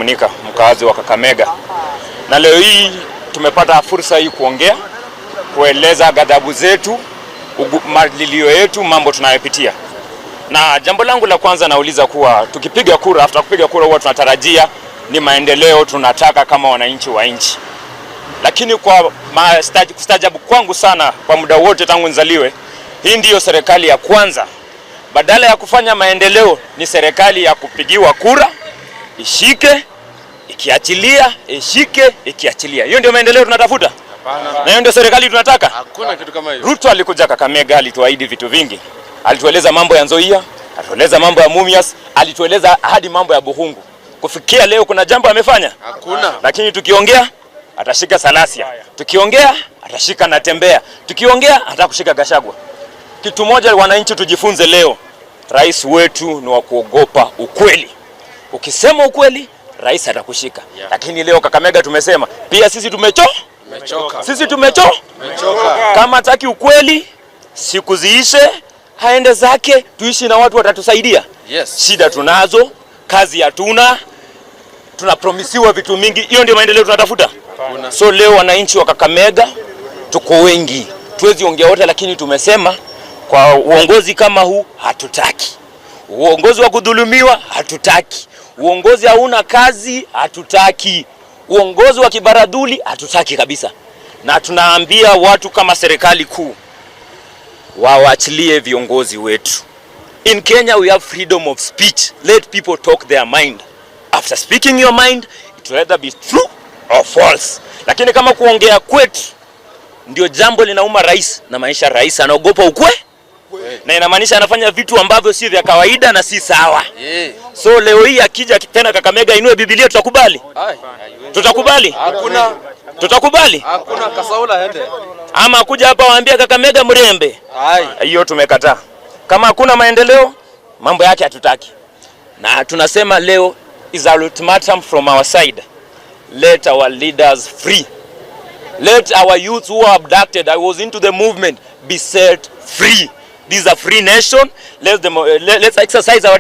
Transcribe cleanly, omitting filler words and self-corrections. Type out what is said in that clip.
Munika, mkazi wa Kakamega. Na leo hii tumepata fursa hii kueleza ghadhabu zetu, malilio yetu, mambo tunayopitia. Na jambo langu la kwanza nauliza kuwa tukipiga kura, after kupiga kura huwa tunatarajia ni maendeleo tunataka kama wananchi wa nchi. Lakini kwa kustajabu kwangu sana kwa muda wote tangu nizaliwe, hii ndiyo serikali ya kwanza badala ya kufanya maendeleo ni serikali ya kupigiwa kura, ishike, ikiachilia, ishike, ikiachilia. Hiyo ndio maendeleo tunatafuta? Hapana. Na hiyo ndio serikali tunataka? Hakuna kitu kama hiyo. Ruto alikuja Kakamega, alituahidi vitu vingi. Alitueleza mambo ya Nzoia, alitueleza mambo ya Mumias, alitueleza hadi mambo ya Buhungu. Kufikia leo kuna jambo amefanya? Hakuna. Lakini tukiongea atashika Salasia. Tukiongea atashika Natembea. Tukiongea atakushika Gachagua. Kitu moja wananchi tujifunze leo, rais wetu ni wa kuogopa ukweli. Ukisema ukweli, rais atakushika. Lakini leo Kakamega tumesema, pia sisi tumechoka. Sisi tumechoka. Kama hataki ukweli, siku ziishe, haende zake, tuishi na watu watatusaidia. Shida tunazo, kazi hatuna, tunapromisiwa vitu mingi. Hiyo ndio maendeleo tunatafuta? So leo wananchi wa Kakamega tuko wengi. Tuwezi ongea wote, lakini tumesema kwa uongozi kama huu hatutaki. Uongozi wa kudhulumiwa hatutaki. Uongozi hauna kazi hatutaki. Uongozi wa kibaradhuli hatutaki kabisa. Na tunaambia watu kama serikali kuu waachilie viongozi wetu. In Kenya we have freedom of speech. Let people talk their mind. After speaking your mind, it will either be true or false. Lakini kama kuongea kwetu ndio jambo linauma rais, na maisha rais anaogopa ukweli. Na inamaanisha anafanya vitu ambavyo si vya kawaida na si sawa. So leo hii akija tena Kakamega inue Biblia, tutakubali? Tutakubali? Hakuna. Tutakubali? Hakuna. Kasaula hende. Ama kuja hapa waambia Kakamega mrembe. Hiyo tumekataa. Kama hakuna maendeleo, mambo yake hatutaki. Na tunasema leo is a ultimatum from our side. Let our leaders free. Let our youth who are abducted, I was into the movement, be set free. This is a free nation. Let's exercise our